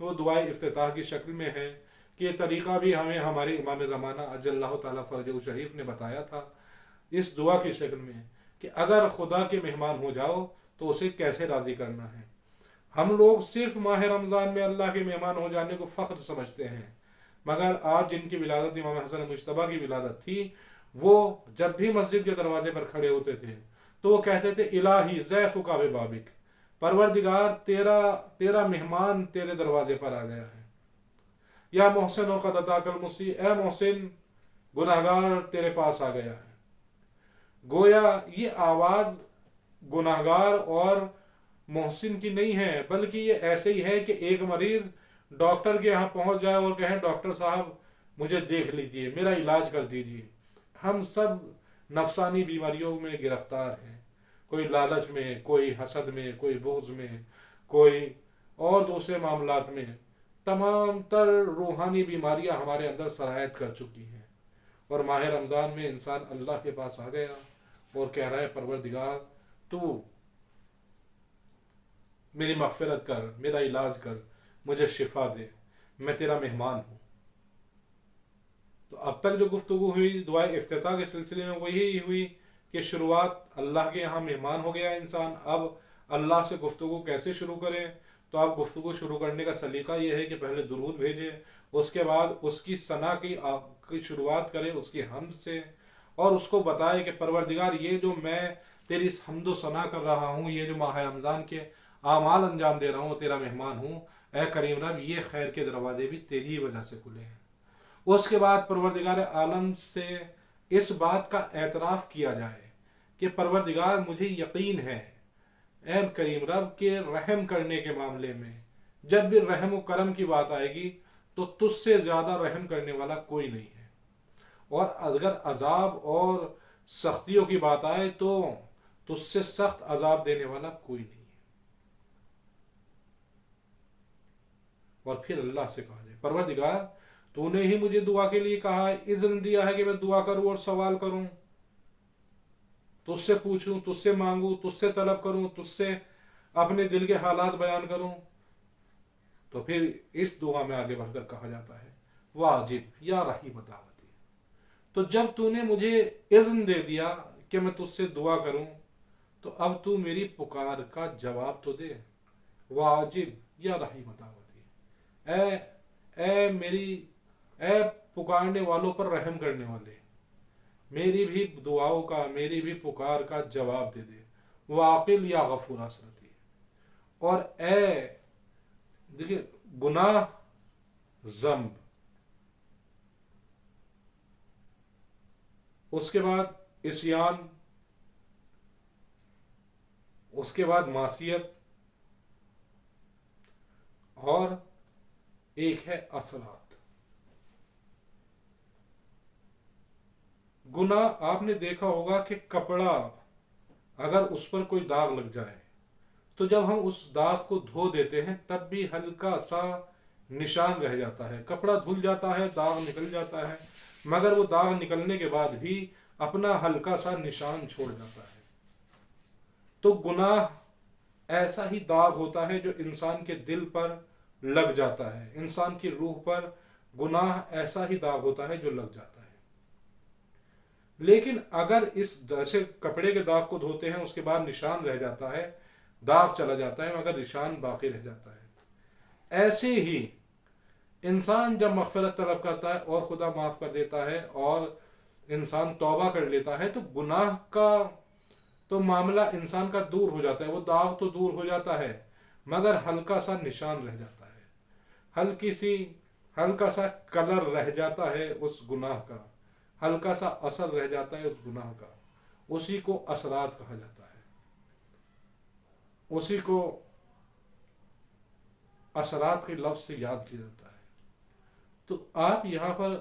وہ دعائے افتتاح کی شکل میں ہے کہ یہ طریقہ بھی ہمیں ہمارے امام زمانہ اجل اللہ تعالیٰ فرجہ شریف نے بتایا تھا اس دعا کی شکل میں، کہ اگر خدا کے مہمان ہو جاؤ تو اسے کیسے راضی کرنا ہے۔ ہم لوگ صرف ماہ رمضان میں اللہ کے مہمان ہو جانے کو فخر سمجھتے ہیں، مگر آج جن کی ولادت امام حسن مجتبیٰ کی ولادت تھی، وہ جب بھی مسجد کے دروازے پر کھڑے ہوتے تھے تو وہ کہتے تھے الہی ضیفک ببابک، پروردگار تیرا مہمان تیرے دروازے پر آ گیا ہے۔ یا محسن و قد اتاک المسیء، اے محسن گناہگار تیرے پاس آ گیا ہے۔ گویا یہ آواز گناہگار اور محسن کی نہیں ہے، بلکہ یہ ایسے ہی ہے کہ ایک مریض ڈاکٹر کے یہاں پہنچ جائے اور کہیں ڈاکٹر صاحب مجھے دیکھ لیجئے، میرا علاج کر دیجئے۔ ہم سب نفسانی بیماریوں میں گرفتار ہیں، کوئی لالچ میں، کوئی حسد میں، کوئی بغض میں، کوئی اور دوسرے معاملات میں۔ تمام تر روحانی بیماریاں ہمارے اندر سرایت کر چکی ہیں، اور ماہ رمضان میں انسان اللہ کے پاس آ گیا اور کہہ رہا ہے پروردگار تو میری مغفرت کر، میرا علاج کر، مجھے شفا دے، میں تیرا مہمان ہوں۔ تو اب تک جو گفتگو ہوئی دعائے افتتاح کے سلسلے میں وہی ہوئی کہ شروعات اللہ کے یہاں مہمان ہو گیا انسان، اب اللہ سے گفتگو کیسے شروع کریں؟ تو اب گفتگو شروع کرنے کا سلیقہ یہ ہے کہ پہلے درود بھیجے، اس کے بعد اس کی ثنا کی شروعات کرے اس کی حمد سے، اور اس کو بتائے کہ پروردگار یہ جو میں تیری حمد و ثنا کر رہا ہوں، یہ جو ماہ رمضان کے اعمال انجام دے رہا ہوں، تیرا مہمان ہوں، اے کریم رب یہ خیر کے دروازے بھی تیری وجہ سے کھلے ہیں۔ اس کے بعد پروردگار عالم سے اس بات کا اعتراف کیا جائے کہ پروردگار مجھے یقین ہے اے کریم رب کے رحم کرنے کے معاملے میں، جب بھی رحم و کرم کی بات آئے گی تو تجھ سے زیادہ رحم کرنے والا کوئی نہیں ہے، اور اگر عذاب اور سختیوں کی بات آئے تو تجھ سے سخت عذاب دینے والا کوئی نہیں ہے۔ اور پھر اللہ سے کہا جائے پروردگار تو نے ہی مجھے دعا کے لیے کہا ہے، اذن دیا ہے کہ میں دعا کروں اور سوال کروں، تجھ سے پوچھوں، تجھ سے مانگوں، تجھ سے طلب کروں، تجھ سے اپنے دل کے حالات بیان کروں۔ تو پھر اس دعا میں آگے بڑھ کر کہا جاتا ہے واجب یا رحیم دعوتی، تو جب تو نے مجھے اذن دے دیا کہ میں تجھ سے دعا کروں تو اب تو میری پکار کا جواب تو دے۔ واجب یا رحیم دعوتی، اے پکارنے والوں پر رحم کرنے والے، میری بھی دعاؤں کا، میری بھی پکار کا جواب دے دے۔ واقل یا غفور حسرتی، اور اے دیکھیے گناہ، ذنب، اس کے بعد عصیان، اس کے بعد معصیت، اور ایک ہے اثرات۔ گناہ آپ نے دیکھا ہوگا کہ کپڑا اگر اس پر کوئی داغ لگ جائے تو جب ہم اس داغ کو دھو دیتے ہیں تب بھی ہلکا سا نشان رہ جاتا ہے، کپڑا دھل جاتا ہے، داغ نکل جاتا ہے، مگر وہ داغ نکلنے کے بعد بھی اپنا ہلکا سا نشان چھوڑ جاتا ہے۔ تو گناہ ایسا ہی داغ ہوتا ہے جو انسان کے دل پر لگ جاتا ہے، انسان کی روح پر گناہ ایسا ہی داغ ہوتا ہے جو لگ جاتا ہے۔ لیکن اگر اس جیسے کپڑے کے داغ کو دھوتے ہیں اس کے بعد نشان رہ جاتا ہے، داغ چلا جاتا ہے مگر نشان باقی رہ جاتا ہے، ایسے ہی انسان جب مغفرت طلب کرتا ہے اور خدا معاف کر دیتا ہے اور انسان توبہ کر لیتا ہے تو گناہ کا تو معاملہ انسان کا دور ہو جاتا ہے، وہ داغ تو دور ہو جاتا ہے مگر ہلکا سا نشان رہ جاتا ہے، ہلکا سا کلر رہ جاتا ہے اس گناہ کا، ہلکا سا اثر رہ جاتا ہے اس گناہ کا، اسی کو اثرات کہا جاتا ہے، اسی کو اثرات کے لفظ سے یاد کیا جاتا ہے۔ تو آپ یہاں پر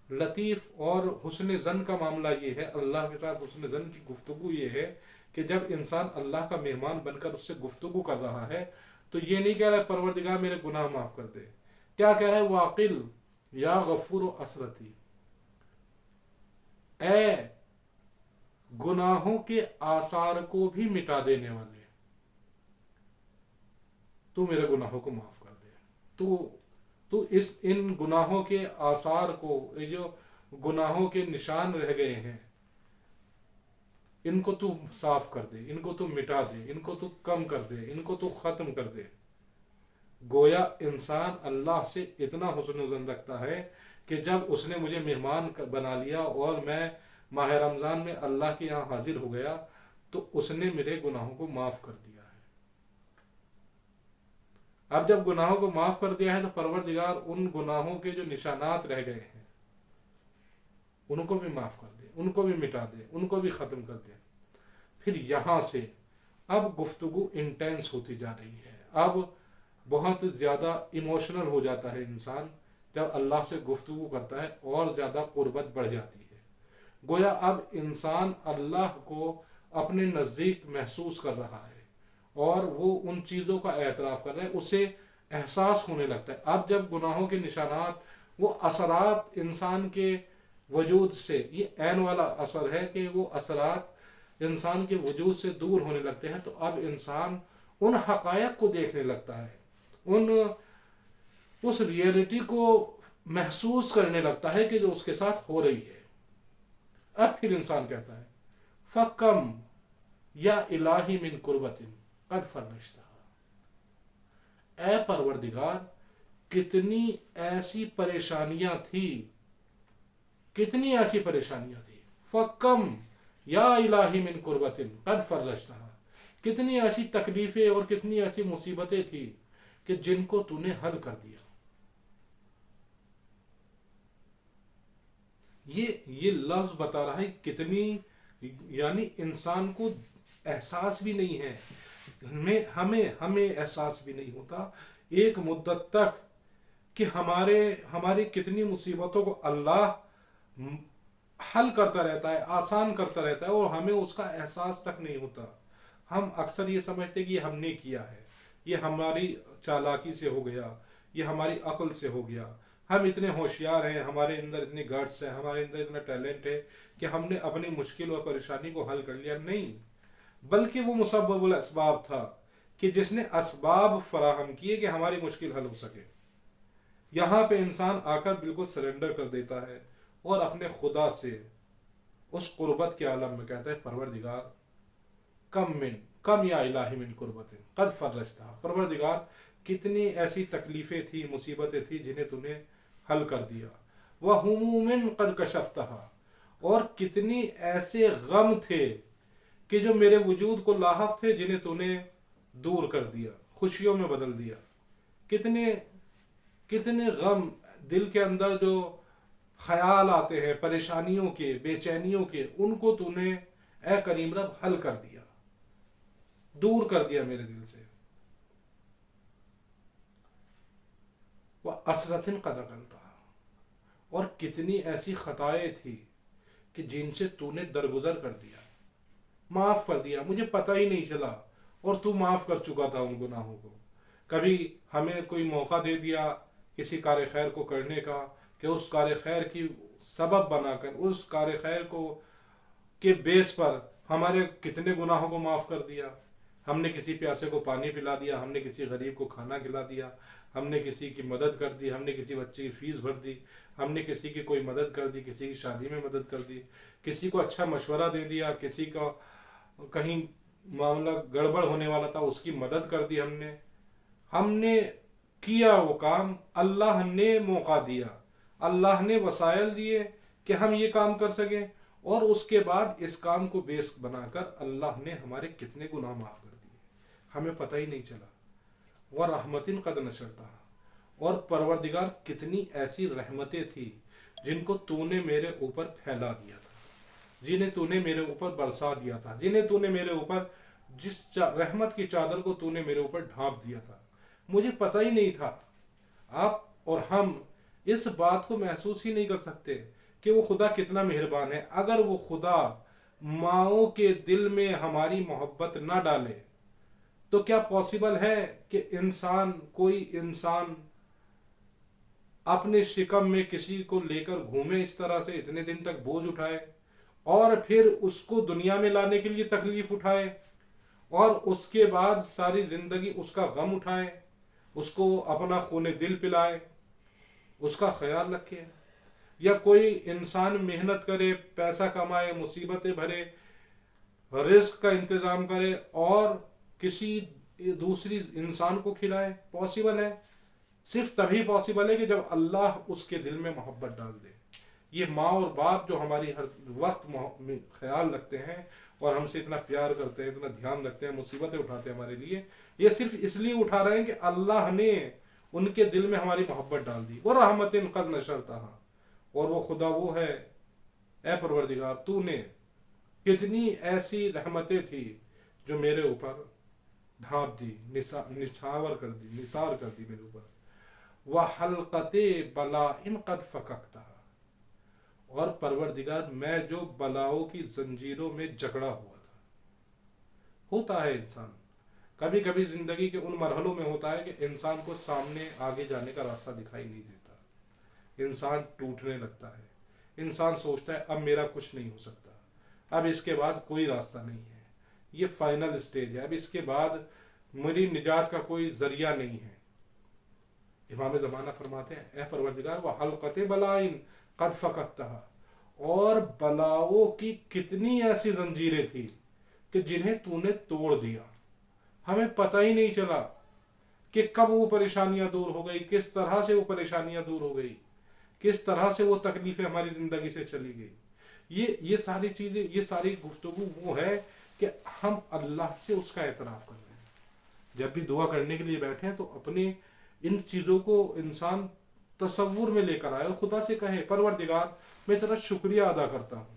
لطیف اور حسن ظن کا معاملہ یہ ہے، اللہ کے ساتھ حسن ظن کی گفتگو یہ ہے کہ جب انسان اللہ کا مہمان بن کر اس سے گفتگو کر رہا ہے تو یہ نہیں کہہ رہا ہے پروردگار میرے گناہ معاف کر دے، کیا کہہ رہا ہے واقل یا غفور و اسرتی، اے گناہوں کے آثار کو بھی مٹا دینے والے تو میرے گناہوں کو معاف کر دے۔ تو ان گناہوں کے آثار کو، یہ جو گناہوں کے نشان رہ گئے ہیں، ان کو تو صاف کر دے، ان کو تو مٹا دے، ان کو تو کم کر دے، ان کو تو ختم کر دے۔ گویا انسان اللہ سے اتنا حسن ظن رکھتا ہے کہ جب اس نے مجھے مہمان بنا لیا اور میں ماہ رمضان میں اللہ کے یہاں حاضر ہو گیا تو اس نے میرے گناہوں کو معاف کر دیا ہے۔ اب جب گناہوں کو معاف کر دیا ہے تو پروردگار ان گناہوں کے جو نشانات رہ گئے ہیں ان کو بھی معاف کر دے، ان کو بھی مٹا دے، ان کو بھی ختم کر دے۔ پھر یہاں سے اب گفتگو انٹینس ہوتی جا رہی ہے، اب بہت زیادہ ایموشنل ہو جاتا ہے انسان جب اللہ سے گفتگو کرتا ہے، اور زیادہ قربت بڑھ جاتی ہے۔ گویا اب انسان اللہ کو اپنے نزدیک محسوس کر رہا ہے اور وہ ان چیزوں کا اعتراف کر رہا ہے، اسے احساس ہونے لگتا ہے۔ اب جب گناہوں کے نشانات، وہ اثرات انسان کے وجود سے، یہ عین والا اثر ہے کہ وہ اثرات انسان کے وجود سے دور ہونے لگتے ہیں، تو اب انسان ان حقائق کو دیکھنے لگتا ہے، اس ریئلٹی کو محسوس کرنے لگتا ہے کہ جو اس کے ساتھ ہو رہی ہے۔ اب پھر انسان کہتا ہے فَكَمْ یا الہی من قربت قد فرجتہا، اے پروردگار کتنی ایسی پریشانیاں تھی، کتنی ایسی پریشانیاں تھی، فَكَمْ یا الہی من قربت قد فرجتہا، کتنی ایسی تکلیفیں اور کتنی ایسی مصیبتیں تھی کہ جن کو تو نے حل کر دیا۔ یہ لفظ بتا رہا ہے کتنی، یعنی انسان کو احساس بھی نہیں ہے، ہمیں احساس بھی نہیں ہوتا ایک مدت تک کہ ہماری کتنی مصیبتوں کو اللہ حل کرتا رہتا ہے، آسان کرتا رہتا ہے، اور ہمیں اس کا احساس تک نہیں ہوتا۔ ہم اکثر یہ سمجھتے کہ یہ ہم نے کیا ہے، یہ ہماری چالاکی سے ہو گیا، یہ ہماری عقل سے ہو گیا، ہم اتنے ہوشیار ہیں، ہمارے اندر اتنے گٹس ہیں، ہمارے اندر اتنا ٹیلنٹ ہے کہ ہم نے اپنی مشکل اور پریشانی کو حل کر لیا۔ نہیں، بلکہ وہ مسبب الاسباب تھا کہ جس نے اسباب فراہم کیے کہ ہماری مشکل حل ہو سکے۔ یہاں پہ انسان آ کر بالکل سرنڈر کر دیتا ہے اور اپنے خدا سے اس قربت کے عالم میں کہتا ہے پروردگار کم یا الہی من قربت قد فرجتہا، پروردگار کتنی ایسی تکلیفیں تھی، مصیبتیں تھی جنہیں تو نے حل کر دیا، وہموم قد کشفتہا، اور کتنی ایسے غم تھے کہ جو میرے وجود کو لاحق تھے جنہیں تو نے دور کر دیا، خوشیوں میں بدل دیا۔ کتنے غم دل کے اندر جو خیال آتے ہیں پریشانیوں کے، بے چینیوں کے، ان کو تو نے اے کریم رب حل کر دیا، دور کر دیا میرے دل سے۔ وَأَسْرَةٍ قَدْ أَقَلْتَهَا، اور کتنی ایسی خطائیں تھی کہ جن سے تو نے درگزر کر دیا، معاف کر دیا، مجھے پتہ ہی نہیں چلا، اور تو معاف کر چکا تھا ان گناہوں کو۔ کبھی ہمیں کوئی موقع دے دیا کسی کار خیر کو کرنے کا کہ اس کار خیر کی سبب بنا کر، اس کار خیر کو کے بیس پر ہمارے کتنے گناہوں کو معاف کر دیا۔ ہم نے کسی پیاسے کو پانی پلا دیا، ہم نے کسی غریب کو کھانا کھلا دیا، ہم نے کسی کی مدد کر دی، ہم نے کسی بچے کی فیس بھر دی، ہم نے کسی کی کوئی مدد کر دی، کسی کی شادی میں مدد کر دی، کسی کو اچھا مشورہ دے دیا، کسی کا کہیں معاملہ گڑبڑ ہونے والا تھا اس کی مدد کر دی۔ ہم نے کیا وہ کام، اللہ نے موقع دیا، اللہ نے وسائل دیے کہ ہم یہ کام کر سکیں، اور اس کے بعد اس کام کو بیس بنا کر اللہ نے ہمارے کتنے گناہ معاف کر دیے، ہمیں پتہ ہی نہیں چلا۔ وَرَحْمَةٍ قَدْ نَشَرْتَهَا، اور پروردگار کتنی ایسی رحمتیں تھی جن کو تو نے میرے اوپر پھیلا دیا تھا، جنہیں تو نے میرے اوپر برسا دیا تھا، جنہیں تو نے میرے اوپر جس رحمت کی چادر کو تو نے میرے اوپر ڈھانپ دیا تھا، مجھے پتہ ہی نہیں تھا۔ آپ اور ہم اس بات کو محسوس ہی نہیں کر سکتے کہ وہ خدا کتنا مہربان ہے۔ اگر وہ خدا ماؤں کے دل میں ہماری محبت نہ ڈالے تو کیا پاسبل ہے کہ کوئی انسان اپنے شکم میں کسی کو لے کر گھومے اس طرح سے، اتنے دن تک بوجھ اٹھائے، اور پھر اس کو دنیا میں لانے کے لیے تکلیف اٹھائے، اور اس کے بعد ساری زندگی اس کا غم اٹھائے، اس کو اپنا خون دل پلائے، اس کا خیال رکھے، یا کوئی انسان محنت کرے، پیسہ کمائے، مصیبتیں بھرے، رزق کا انتظام کرے اور کسی دوسری انسان کو کھلائے؟ پاسبل ہے؟ صرف تبھی پاسبل ہے کہ جب اللہ اس کے دل میں محبت ڈال دے۔ یہ ماں اور باپ جو ہماری ہر وقت خیال رکھتے ہیں اور ہم سے اتنا پیار کرتے ہیں، اتنا دھیان رکھتے ہیں، مصیبتیں اٹھاتے ہیں ہمارے لیے، یہ صرف اس لیے اٹھا رہے ہیں کہ اللہ نے ان کے دل میں ہماری محبت ڈال دی۔ وَرَحْمَةٍ قَدْ نَشَرْتَهَا، اور وہ خدا وہ ہے، اے پروردگار تو نے کتنی ایسی رحمتیں تھی جو میرے اوپر ڈھانپ دی، نچھاور کر دی، نثار کر دی میرے اوپر۔ وَحَلْقَةِ بَلَاءٍ قَدْ فَكَكْتَهَا، اور پروردگار میں جو بلاؤں کی زنجیروں میں جکڑا ہوا تھا۔ ہوتا ہے انسان کبھی کبھی زندگی کے ان مرحلوں میں ہوتا ہے کہ انسان کو سامنے آگے جانے کا راستہ دکھائی نہیں دیتا، انسان ٹوٹنے لگتا ہے، انسان سوچتا ہے اب میرا کچھ نہیں ہو سکتا، اب اس کے بعد کوئی راستہ نہیں ہے، یہ فائنل سٹیج ہے، اب اس کے بعد میری نجات کا کوئی ذریعہ نہیں ہے۔ امام زمانہ فرماتے ہیں اے پروردگار وَحَلْقَةِ بَلَاءٍ قَدْ فَكَكْتَهَا، اور بلاؤں کی کتنی ایسی زنجیریں تھی کہ جنہیں تو نے توڑ دیا، ہمیں پتہ ہی نہیں چلا کہ کب وہ پریشانیاں دور ہو گئی، کس طرح سے وہ پریشانیاں دور ہو گئی، کس طرح سے وہ تکلیفیں ہماری زندگی سے چلی گئی۔ یہ ساری چیزیں، یہ ساری گفتگو وہ ہے کہ ہم اللہ سے اس کا اعتراف کر رہے ہیں۔ جب بھی دعا کرنے کے لیے بیٹھیں تو اپنے ان چیزوں کو انسان تصور میں لے کر آئے اور خدا سے کہے پروردگار میں تیرا شکریہ ادا کرتا ہوں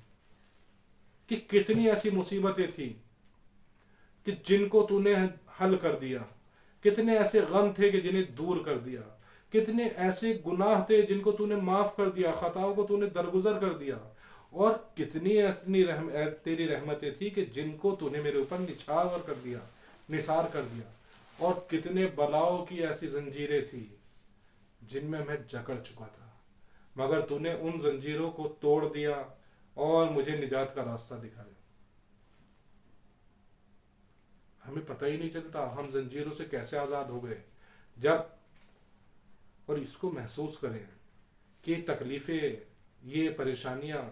کہ کتنی ایسی مصیبتیں تھیں کہ جن کو تو نے حل کر دیا، کتنے ایسے غم تھے کہ جنہیں دور کر دیا، کتنے ایسے گناہ تھے جن کو تو نے معاف کر دیا، خطاؤں کو تو نے درگزر کر دیا، اور کتنی ایسی تیری رحمتیں تھی کہ جن کو تو نے میرے اوپر نچھاور کر دیا، نثار کر دیا، اور کتنے بلاؤں کی ایسی زنجیریں تھی جن میں جکڑ چکا تھا، مگر تو نے ان زنجیروں کو توڑ دیا اور مجھے نجات کا راستہ دکھایا۔ ہمیں پتہ ہی نہیں چلتا ہم زنجیروں سے کیسے آزاد ہو گئے جب، اور اس کو محسوس کریں کہ تکلیفیں، یہ پریشانیاں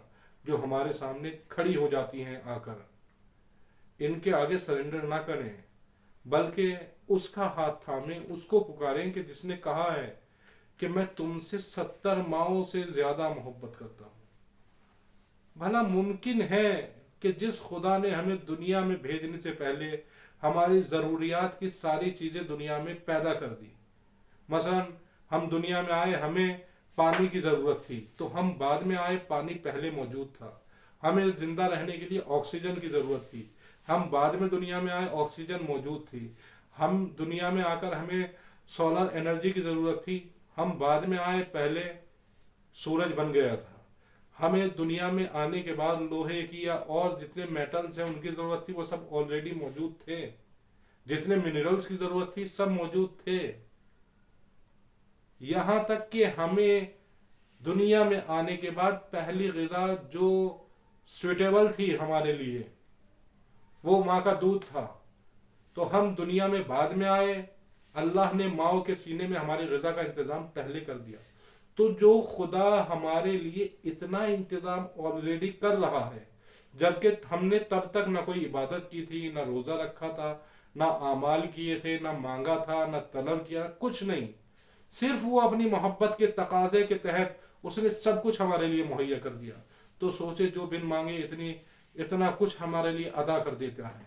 جو ہمارے سامنے کھڑی ہو جاتی ہیں آ کر، ان کے آگے سرنڈر نہ کریں، بلکہ اس کا ہاتھ تھامیں، اس کو پکاریں کہ جس نے کہا ہے کہ میں تم سے 70 ماؤں سے زیادہ محبت کرتا ہوں۔ بھلا ممکن ہے کہ جس خدا نے ہمیں دنیا میں بھیجنے سے پہلے ہماری ضروریات کی ساری چیزیں دنیا میں پیدا کر دی، مثلا ہم دنیا میں آئے، ہمیں پانی کی ضرورت تھی تو ہم بعد میں آئے، پانی پہلے موجود تھا، ہمیں زندہ رہنے کے لیے آکسیجن کی ضرورت تھی، ہم بعد میں دنیا میں آئے، آکسیجن موجود تھی، ہم دنیا میں آ کر ہمیں سولر انرجی کی ضرورت تھی، ہم بعد میں آئے، پہلے سورج بن گیا تھا، ہمیں دنیا میں آنے کے بعد لوہے کی یا اور جتنے میٹلز ہیں ان کی ضرورت تھی، وہ سب آلریڈی موجود تھے، جتنے منرلز کی ضرورت تھی سب موجود تھے، یہاں تک کہ ہمیں دنیا میں آنے کے بعد پہلی غذا جو سویٹیبل تھی ہمارے لیے وہ ماں کا دودھ تھا، تو ہم دنیا میں بعد میں آئے، اللہ نے ماں کے سینے میں ہماری غذا کا انتظام پہلے کر دیا۔ تو جو خدا ہمارے لیے اتنا انتظام آلریڈی کر رہا ہے، جبکہ ہم نے تب تک نہ کوئی عبادت کی تھی، نہ روزہ رکھا تھا، نہ اعمال کیے تھے، نہ مانگا تھا، نہ طلب کیا، کچھ نہیں، صرف وہ اپنی محبت کے تقاضے کے تحت اس نے سب کچھ ہمارے لیے مہیا کر دیا۔ تو سوچے جو بن مانگے اتنا کچھ ہمارے لیے ادا کر دیتا ہے،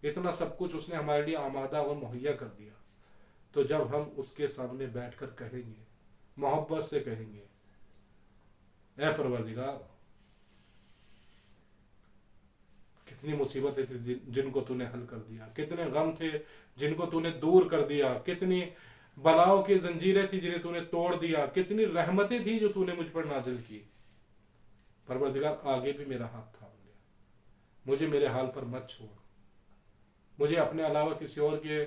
اتنا سب کچھ اس نے ہمارے لیے آمادہ اور مہیا کر دیا۔ تو جب ہم اس کے سامنے بیٹھ کر کہیں گے، محبت سے کہیں گے اے پروردگار کتنی مصیبتیں تھیں جن کو تو نے حل کر دیا، کتنے غم تھے جن کو تو نے دور کر دیا، کتنی بلاؤں کی زنجیریں تھی جنہیں تو نے توڑ دیا، کتنی رحمتیں تھی جو تو نے مجھ پر نازل کی۔ پروردگار آگے بھی میرا ہاتھ تھام لے، مجھے میرے حال پر مت چھوڑ، مجھے اپنے علاوہ کسی اور کے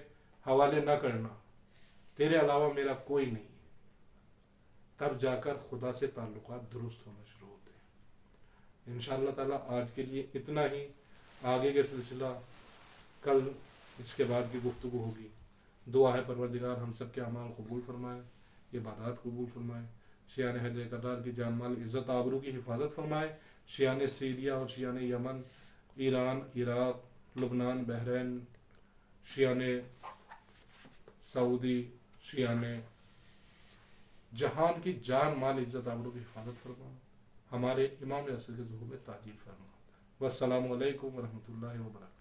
حوالے نہ کرنا، تیرے علاوہ میرا کوئی نہیں۔ تب جا کر خدا سے تعلقات درست ہونا شروع ہوتے ہیں۔ انشاءاللہ تعالیٰ آج کے لیے اتنا ہی، آگے کے سلسلہ کل اس کے بعد کی گفتگو ہوگی۔ دعا ہے پروردگار ہم سب کے اعمال قبول فرمائے، عبادات قبول فرمائے، شیعان حیدر کردار کی جان مال عزت آبرو کی حفاظت فرمائے، شیعان سیریا اور شیعان یمن، ایران، عراق، لبنان، بحرین، شیعان سعودی، شیعان جہان کی جان مال عزت آبرو کی حفاظت فرما، ہمارے امام اصل کے ظہور میں تعجیل فرما۔ والسلام علیکم ورحمۃ اللہ وبرکاتہ۔